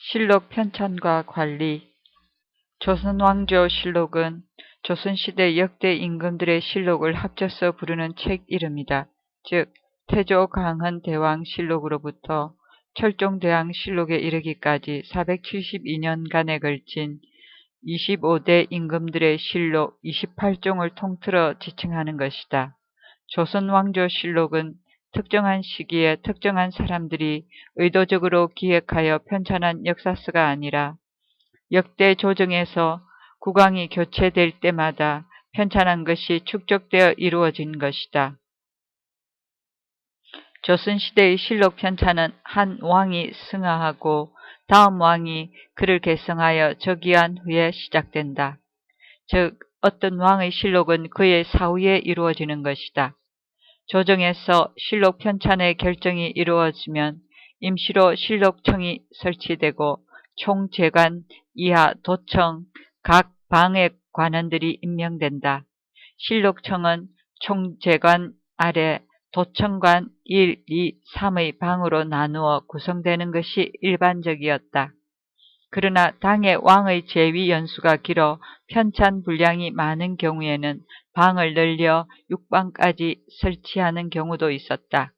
실록 편찬과 관리. 조선왕조 실록은 조선시대 역대 임금들의 실록을 합쳐서 부르는 책 이름이다. 즉 태조강헌 대왕 실록으로부터 철종대왕 실록에 이르기까지 472년간에 걸친 25대 임금들의 실록 28종을 통틀어 지칭하는 것이다. 조선왕조실록은 특정한 시기에 특정한 사람들이 의도적으로 기획하여 편찬한 역사서가 아니라 역대 조정에서 국왕이 교체될 때마다 편찬한 것이 축적되어 이루어진 것이다. 조선시대의 실록 편찬은 한 왕이 승하하고 다음 왕이 그를 계승하여 즉위한 후에 시작된다. 즉 어떤 왕의 실록은 그의 사후에 이루어지는 것이다. 조정에서 실록 편찬의 결정이 이루어지면 임시로 실록청이 설치되고 총재관 이하 도청 각 방의 관원들이 임명된다. 실록청은 총재관 아래 도청관 1, 2, 3의 방으로 나누어 구성되는 것이 일반적이었다. 그러나 당의 왕의 재위 연수가 길어 편찬 분량이 많은 경우에는 방을 늘려 6방까지 설치하는 경우도 있었다.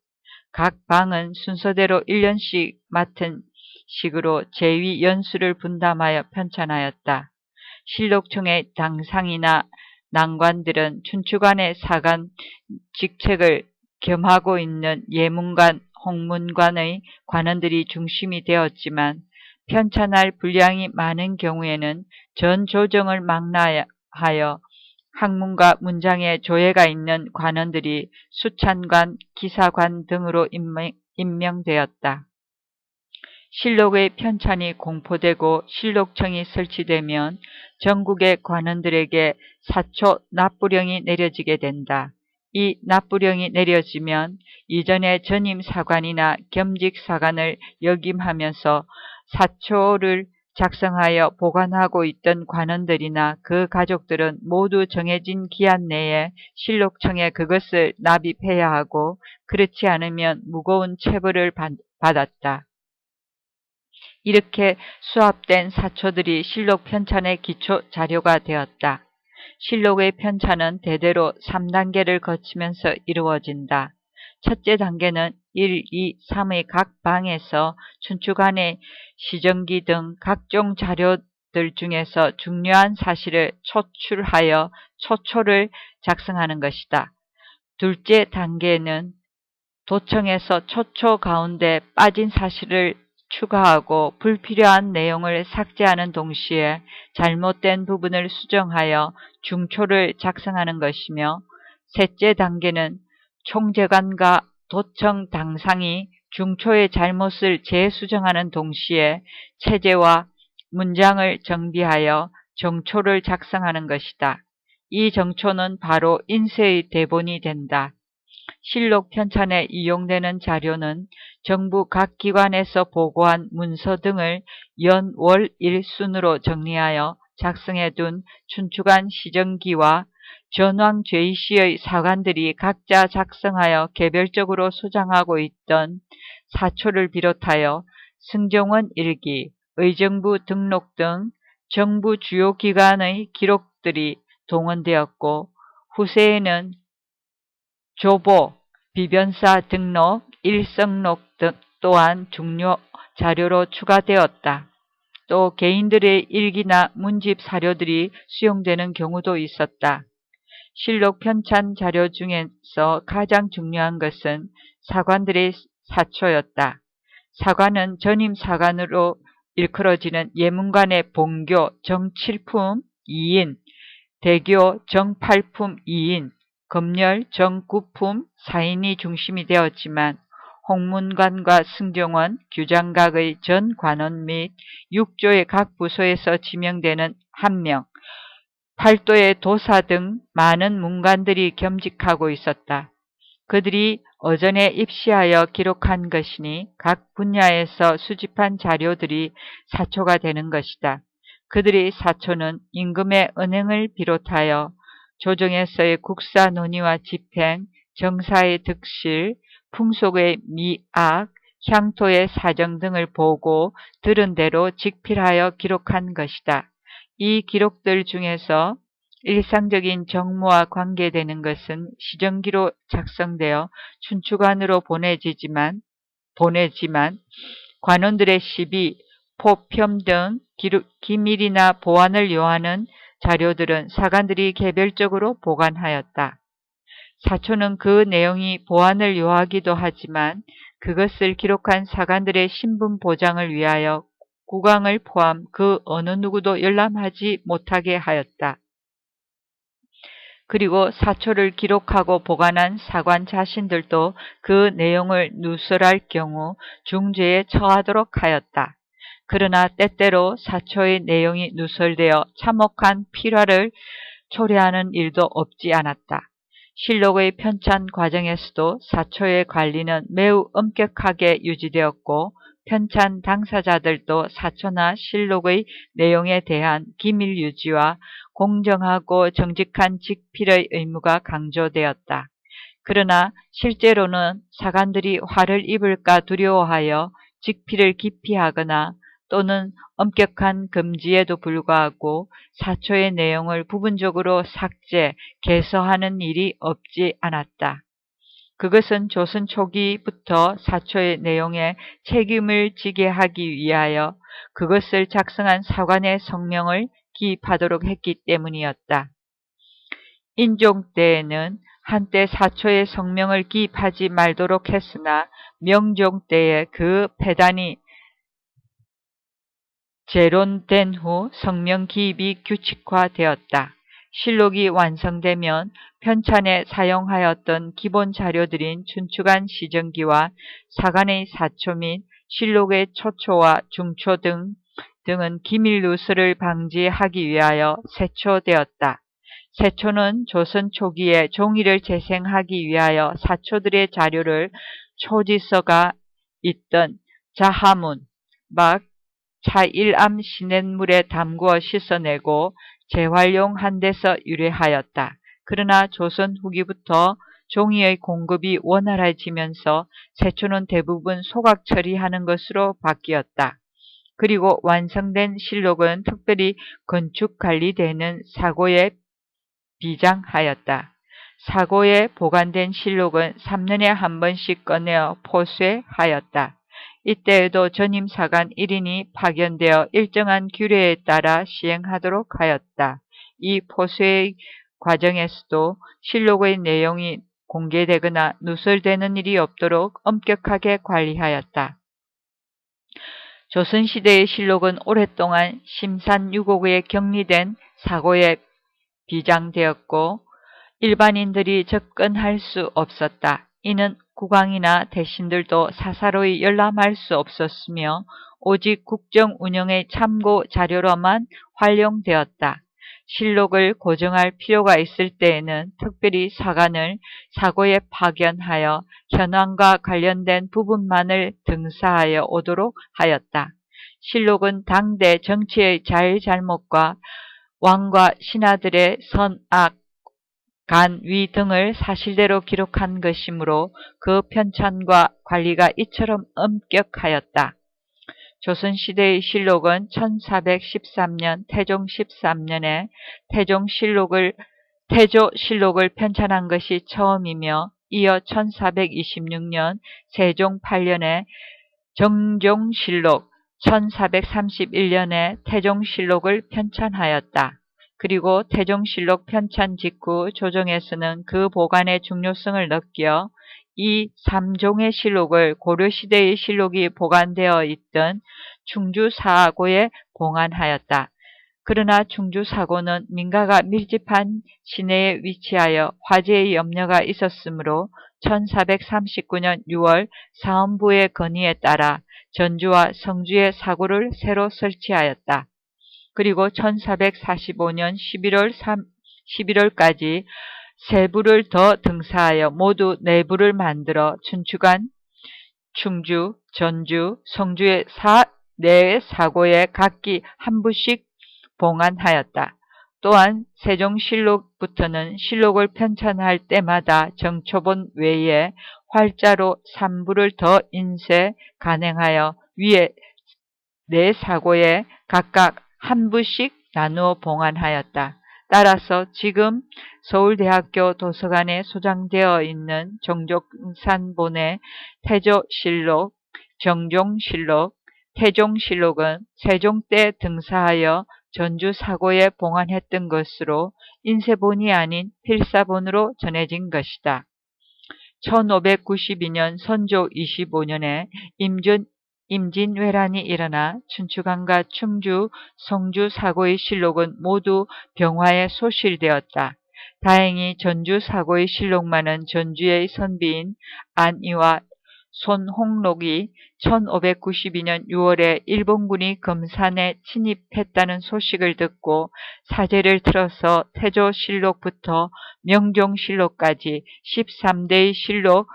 각 방은 순서대로 1년씩 맡은 식으로 재위 연수를 분담하여 편찬하였다. 실록청의 당상이나 난관들은 춘추관의 사관 직책을 겸하고 있는 예문관, 홍문관의 관원들이 중심이 되었지만 편찬할 분량이 많은 경우에는 전 조정을 망라하여 학문과 문장에 조예가 있는 관원들이 수찬관, 기사관 등으로 임명되었다. 실록의 편찬이 공포되고 실록청이 설치되면 전국의 관원들에게 사초 납부령이 내려지게 된다. 이 납부령이 내려지면 이전에 전임 사관이나 겸직 사관을 역임하면서 사초를 작성하여 보관하고 있던 관원들이나 그 가족들은 모두 정해진 기한 내에 실록청에 그것을 납입해야 하고 그렇지 않으면 무거운 체벌을 받았다. 이렇게 수합된 사초들이 실록 편찬의 기초 자료가 되었다. 실록의 편찬은 대대로 3단계를 거치면서 이루어진다. 첫째 단계는 1, 2, 3의 각 방에서 춘추관의 시정기 등 각종 자료들 중에서 중요한 사실을 초출하여 초초를 작성하는 것이다. 둘째 단계는 도청에서 초초 가운데 빠진 사실을 추가하고 불필요한 내용을 삭제하는 동시에 잘못된 부분을 수정하여 중초를 작성하는 것이며, 셋째 단계는 총재관과 도청 당상이 중초의 잘못을 재수정하는 동시에 체제와 문장을 정비하여 정초를 작성하는 것이다. 이 정초는 바로 인쇄의 대본이 된다. 실록 편찬에 이용되는 자료는 정부 각 기관에서 보고한 문서 등을 연, 월, 일 순으로 정리하여 작성해둔 춘추관 시정기와 전왕 죄의시의 사관들이 각자 작성하여 개별적으로 소장하고 있던 사초를 비롯하여 승정원 일기, 의정부 등록 등 정부 주요 기관의 기록들이 동원되었고, 후세에는 조보, 비변사 등록, 일성록 등 또한 중요 자료로 추가되었다. 또 개인들의 일기나 문집 사료들이 수용되는 경우도 있었다. 실록 편찬 자료 중에서 가장 중요한 것은 사관들의 사초였다. 사관은 전임 사관으로 일컬어지는 예문관의 본교 정7품 2인, 대교 정8품 2인, 검열 정9품 4인이 중심이 되었지만 홍문관과 승정원, 규장각의 전 관원 및 6조의 각 부서에서 지명되는 1명, 8도의 도사 등 많은 문관들이 겸직하고 있었다. 그들이 어전에 입시하여 기록한 것이니 각 분야에서 수집한 자료들이 사초가 되는 것이다. 그들의 사초는 임금의 은행을 비롯하여 조정에서의 국사 논의와 집행, 정사의 득실, 풍속의 미악, 향토의 사정 등을 보고 들은 대로 직필하여 기록한 것이다. 이 기록들 중에서 일상적인 정무와 관계되는 것은 시정기로 작성되어 춘추관으로 보내지만 관원들의 시비, 포평 등 기밀이나 보안을 요하는 자료들은 사관들이 개별적으로 보관하였다. 사초는 그 내용이 보안을 요하기도 하지만 그것을 기록한 사관들의 신분 보장을 위하여 국왕을 포함 그 어느 누구도 열람하지 못하게 하였다. 그리고 사초를 기록하고 보관한 사관 자신들도 그 내용을 누설할 경우 중죄에 처하도록 하였다. 그러나 때때로 사초의 내용이 누설되어 참혹한 필화를 초래하는 일도 없지 않았다. 실록의 편찬 과정에서도 사초의 관리는 매우 엄격하게 유지되었고 편찬 당사자들도 사초나 실록의 내용에 대한 기밀 유지와 공정하고 정직한 직필의 의무가 강조되었다. 그러나 실제로는 사관들이 화를 입을까 두려워하여 직필을 기피하거나 또는 엄격한 금지에도 불구하고 사초의 내용을 부분적으로 삭제, 개서하는 일이 없지 않았다. 그것은 조선 초기부터 사초의 내용에 책임을 지게 하기 위하여 그것을 작성한 사관의 성명을 기입하도록 했기 때문이었다. 인종 때에는 한때 사초의 성명을 기입하지 말도록 했으나 명종 때에 그 폐단이 재론된 후 성명 기입이 규칙화되었다. 실록이 완성되면 편찬에 사용하였던 기본 자료들인 춘추관 시정기와 사관의 사초 및 실록의 초초와 중초 등은 기밀 누설을 방지하기 위하여 세초되었다. 세초는 조선 초기에 종이를 재생하기 위하여 사초들의 자료를 초지서가 있던 자하문, 막 차일암 시냇물에 담구어 씻어내고 재활용한 데서 유래하였다. 그러나 조선 후기부터 종이의 공급이 원활해지면서 세초는 대부분 소각 처리하는 것으로 바뀌었다. 그리고 완성된 실록은 특별히 건축관리되는 사고에 비장하였다. 사고에 보관된 실록은 3년에 한 번씩 꺼내어 포쇄하였다. 이때에도 전임사관 1인이 파견되어 일정한 규례에 따라 시행하도록 하였다. 이 포쇄의 과정에서도 실록의 내용이 공개되거나 누설되는 일이 없도록 엄격하게 관리하였다. 조선시대의 실록은 오랫동안 심산유곡에 격리된 사고에 비장되었고 일반인들이 접근할 수 없었다. 이는 국왕이나 대신들도 사사로이 열람할 수 없었으며 오직 국정 운영의 참고 자료로만 활용되었다. 실록을 고정할 필요가 있을 때에는 특별히 사관을 사고에 파견하여 현황과 관련된 부분만을 등사하여 오도록 하였다. 실록은 당대 정치의 잘잘못과 왕과 신하들의 선악, 간, 위 등을 사실대로 기록한 것이므로 그 편찬과 관리가 이처럼 엄격하였다. 조선시대의 실록은 1413년 태종 13년에 태조실록을 편찬한 것이 처음이며 이어 1426년 세종 8년에 정종실록, 1431년에 태종실록을 편찬하였다. 그리고 태종실록 편찬 직후 조정에서는 그 보관의 중요성을 느껴 이 3종의 실록을 고려시대의 실록이 보관되어 있던 충주사고에 봉안하였다. 그러나 충주사고는 민가가 밀집한 시내에 위치하여 화재의 염려가 있었으므로 1439년 6월 사헌부의 건의에 따라 전주와 성주에 사고를 새로 설치하였다. 그리고 1445년 11월까지 세 부를 더 등사하여 모두 4부를 만들어 춘추관, 충주, 전주, 성주의 4대 사고에 각기 한 부씩 봉안하였다. 또한 세종실록부터는 실록을 편찬할 때마다 정초본 외에 활자로 3부를 더 인쇄 간행하여 위에 네 사고에 각각 한 부씩 나누어 봉안하였다. 따라서 지금 서울대학교 도서관에 소장되어 있는 정족산본의 태조실록, 정종실록, 태종실록은 세종 때 등사하여 전주 사고에 봉안했던 것으로 인쇄본이 아닌 필사본으로 전해진 것이다. 1592년 선조 25년에 임진왜란이 일어나 춘추관과 충주, 성주 사고의 실록은 모두 병화에 소실되었다. 다행히 전주 사고의 실록만은 전주의 선비인 안이와 손홍록이 1592년 6월에 일본군이 금산에 침입했다는 소식을 듣고 사제를 틀어서 태조실록부터 명종실록까지 13대의 실록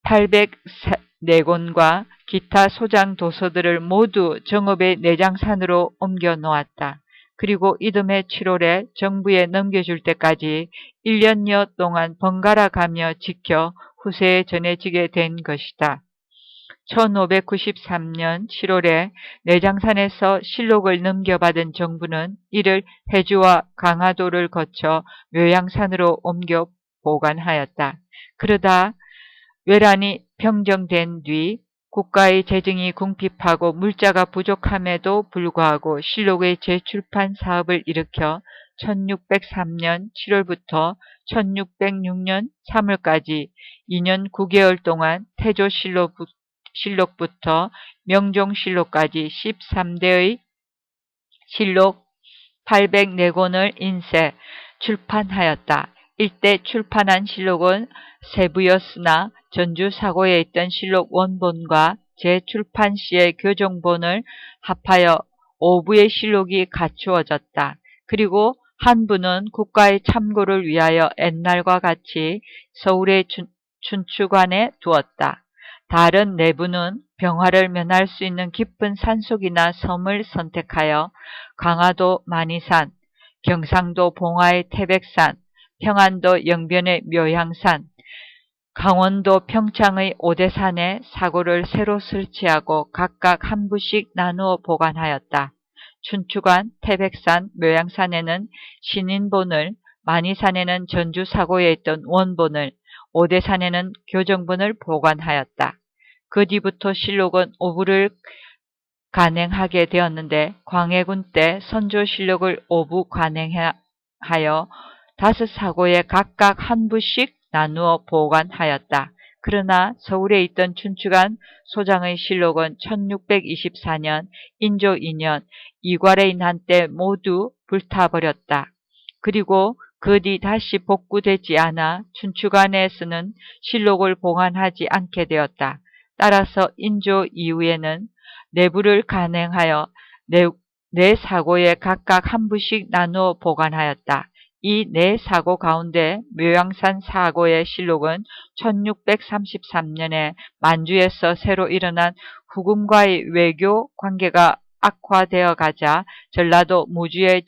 804권과 기타 소장 도서들을 모두 정읍의 내장산으로 옮겨 놓았다. 그리고 이듬해 7월에 정부에 넘겨줄 때까지 1년여 동안 번갈아 가며 지켜 후세에 전해지게 된 것이다. 1593년 7월에 내장산에서 실록을 넘겨받은 정부는 이를 해주와 강화도를 거쳐 묘양산으로 옮겨 보관하였다. 그러다 외란이 평정된 뒤 국가의 재정이 궁핍하고 물자가 부족함에도 불구하고 실록의 재출판 사업을 일으켜 1603년 7월부터 1606년 3월까지 2년 9개월 동안 태조실록부터 명종실록까지 13대의 실록 804권을 인쇄, 출판하였다. 일대 출판한 실록은 세부였으나 전주 사고에 있던 실록 원본과 재출판 시의 교정본을 합하여 5부의 실록이 갖추어졌다. 그리고 한 부는 국가의 참고를 위하여 옛날과 같이 서울의 춘추관에 두었다. 다른 4부는 병화를 면할 수 있는 깊은 산속이나 섬을 선택하여 강화도 만이산, 경상도 봉화의 태백산, 평안도 영변의 묘향산, 강원도 평창의 오대산에 사고를 새로 설치하고 각각 한 부씩 나누어 보관하였다. 춘추관, 태백산, 묘향산에는 신인본을, 만이산에는 전주 사고에 있던 원본을, 오대산에는 교정본을 보관하였다. 그 뒤부터 실록은 오부를 간행하게 되었는데 광해군 때 선조실록을 오부 간행하여 5사고에 각각 한 부씩 나누어 보관하였다. 그러나 서울에 있던 춘추관 소장의 실록은 1624년 인조 2년 이괄의 한때 모두 불타버렸다. 그리고 그 뒤 다시 복구되지 않아 춘추관에서는 실록을 보관하지 않게 되었다. 따라서 인조 이후에는 내부를 간행하여 네 사고에 각각 한 부씩 나누어 보관하였다. 이 네 사고 가운데 묘양산 사고의 실록은 1633년에 만주에서 새로 일어난 후금과의 외교 관계가 악화되어 가자 전라도 무주의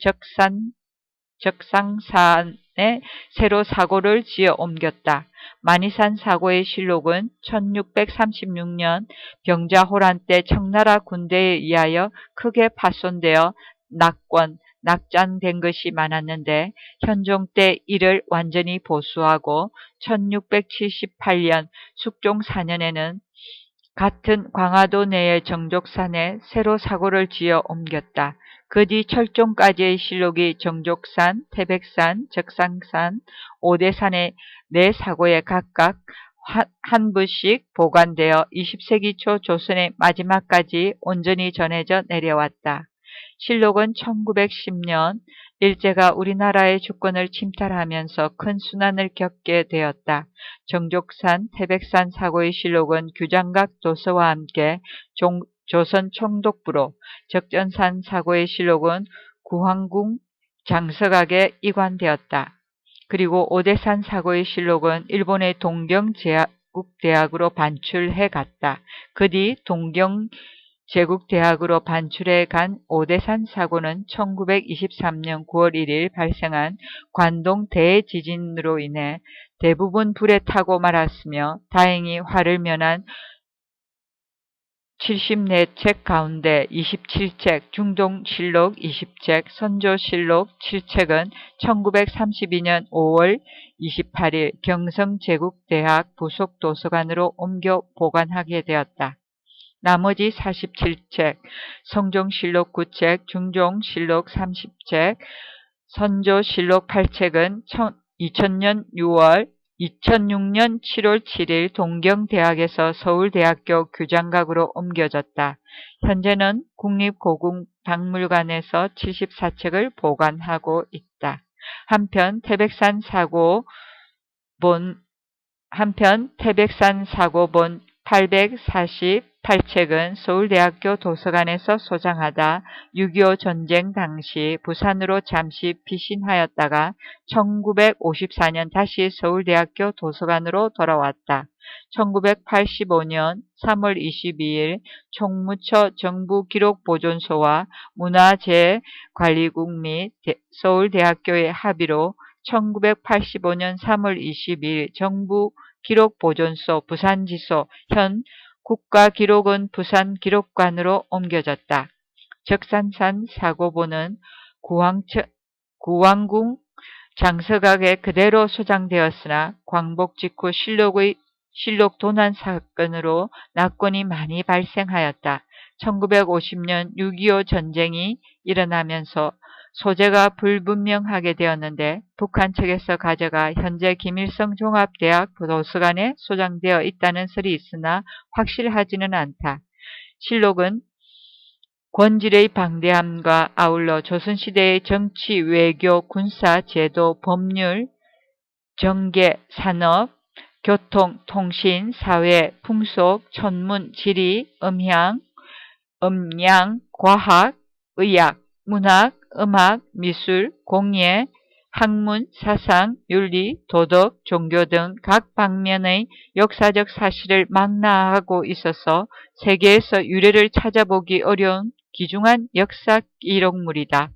적상산에 새로 사고를 지어 옮겼다. 만이산 사고의 실록은 1636년 병자호란 때 청나라 군대에 의하여 크게 파손되어 낙장된 것이 많았는데 현종 때 이를 완전히 보수하고 1678년 숙종 4년에는 같은 광화도 내의 정족산에 새로 사고를 지어 옮겼다. 그 뒤 철종까지의 실록이 정족산, 태백산, 적상산, 오대산의 네 사고에 각각 한 부씩 보관되어 20세기 초 조선의 마지막까지 온전히 전해져 내려왔다. 실록은 1910년 일제가 우리나라의 주권을 침탈하면서 큰 순환을 겪게 되었다. 정족산, 태백산 사고의 실록은 규장각 도서와 함께 조선 총독부로, 적전산 사고의 실록은 구황궁 장서각에 이관되었다. 그리고 오대산 사고의 실록은 일본의 동경제국대학으로 반출해 갔다. 그 뒤 동경 제국대학으로 반출해 간 오대산 사고는 1923년 9월 1일 발생한 관동 대지진으로 인해 대부분 불에 타고 말았으며 다행히 화를 면한 74책 가운데 27책, 중종실록 20책, 선조실록 7책은 1932년 5월 28일 경성제국대학 부속도서관으로 옮겨 보관하게 되었다. 나머지 47책, 성종실록 9책, 중종실록 30책, 선조실록 8책은 2006년 7월 7일 동경대학에서 서울대학교 규장각으로 옮겨졌다. 현재는 국립고궁박물관에서 74책을 보관하고 있다. 한편 태백산 사고 본 848책은 서울대학교 도서관에서 소장하다 6.25 전쟁 당시 부산으로 잠시 피신하였다가 1954년 다시 서울대학교 도서관으로 돌아왔다. 1985년 3월 22일 총무처 정부기록보존소와 문화재관리국 및 서울대학교의 합의로 1985년 3월 22일 정부기록보존소 부산지소 현 국가기록원 부산기록관으로 옮겨졌다. 적산산 사고본은 구왕궁 장서각에 그대로 소장되었으나 광복 직후 실록 도난 사건으로 낙곤이 많이 발생하였다. 1950년 6.25 전쟁이 일어나면서 소재가 불분명하게 되었는데 북한 측에서 가져가 현재 김일성 종합대학 도서관에 소장되어 있다는 설이 있으나 확실하지는 않다. 실록은 권질의 방대함과 아울러 조선시대의 정치, 외교, 군사, 제도, 법률, 정계, 산업, 교통, 통신, 사회, 풍속, 천문, 지리, 음양, 과학, 의학, 문학, 음악, 미술, 공예, 학문, 사상, 윤리, 도덕, 종교 등 각 방면의 역사적 사실을 망라하고 있어서 세계에서 유래를 찾아보기 어려운 귀중한 역사 기록물이다.